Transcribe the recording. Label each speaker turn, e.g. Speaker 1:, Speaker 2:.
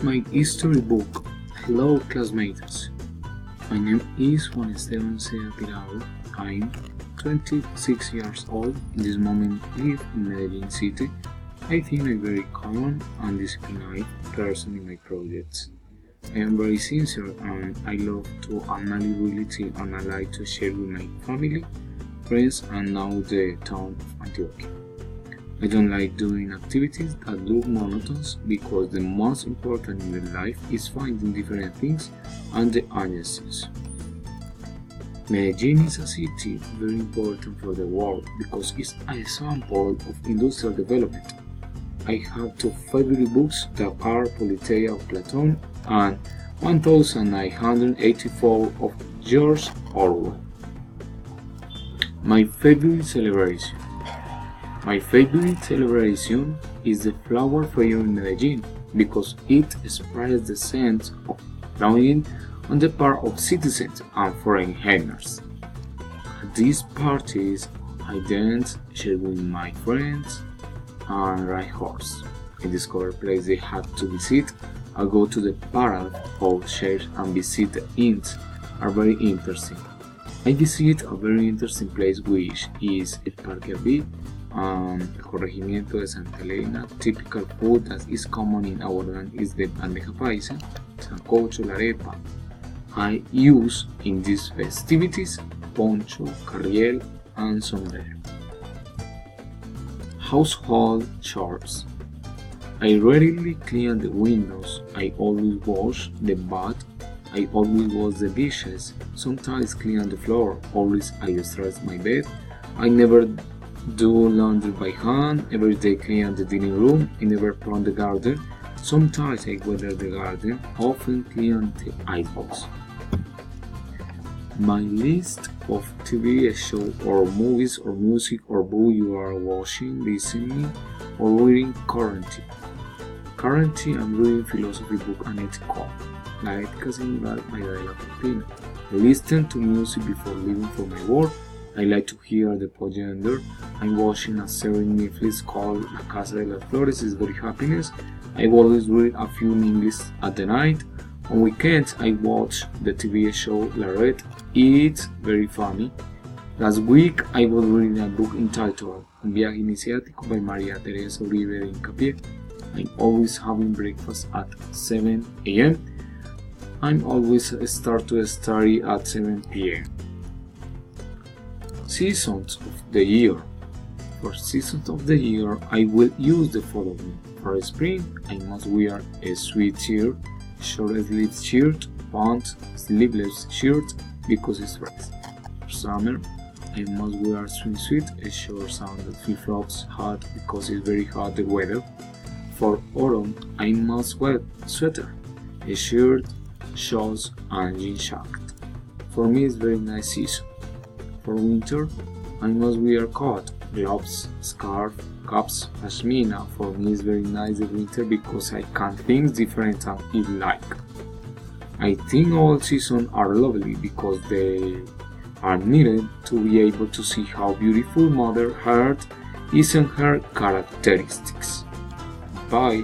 Speaker 1: My history book. Hello classmates. My name is Juan Esteban Sea Tirado. I'm 26 years old. In this moment live in Medellin City. I think I'm very calm and disciplined person in my projects. I am very sincere and I love to analyze reality and I like to share with my family, friends and now the town of Antioquia. I don't like doing activities that look monotonous because the most important in the life is finding different things and the agencies. Medellin is a city very important for the world because it's an example of industrial development. I have two favorite books that are Politeia of Platon and 1984 of George Orwell. My favorite celebration. My favorite celebration is the flower fair in Medellin because it expresses the sense of belonging on the part of citizens and foreigners. At these parties, I dance, share with my friends, and ride horse. I discover places they have to visit. I go to the parade or share and visit the inns are very interesting. I visit a very interesting place which is el Parque Aví and el corregimiento de Santa Elena. Typical food that is common in our land is the bandeja paisa, sancocho, la arepa. I use in these festivities poncho, carriel and sombrero. Household chores. I rarely clean the windows, I always wash the bath, I always wash the dishes, sometimes clean the floor, always I stress my bed, I never do laundry by hand, every day clean the dining room, I never plant the garden, sometimes I water the garden, often clean the icebox. My list of TV shows or movies or music or book you are watching, listening or reading currently. Currently I'm reading philosophy book and ethical. La ética singular by la Cortina. I listen to music before leaving for my work. I like to hear the poem. I'm watching a series in Netflix called La Casa de las Flores. It's very happiness. I always read a few in English at the night. On weekends I watch the TV show La Red. It's very funny. Last week I was reading a book entitled Un viaje iniciático by Maria Teresa Uribe de Hincapié. I'm always having breakfast at 7 a.m. I'm always start to study at 7 p.m. Seasons of the year. For seasons of the year, I will use the following. For spring, I must wear a sweatshirt, short-sleeved shirt, pants, sleeveless shirt because it's fresh. For summer, I must wear a swimsuit, a short sandals, flip-flops, hat because it's very hot the weather. For autumn, I must wear a sweater, a shirt, shorts and jean jacket. For me it's very nice season. For winter, I must wear coat, gloves, scarf, caps, pashmina. For me it's very nice the winter because I can think different and eat like. I think all seasons are lovely because they are needed to be able to see how beautiful Mother Earth is and her characteristics. Bye.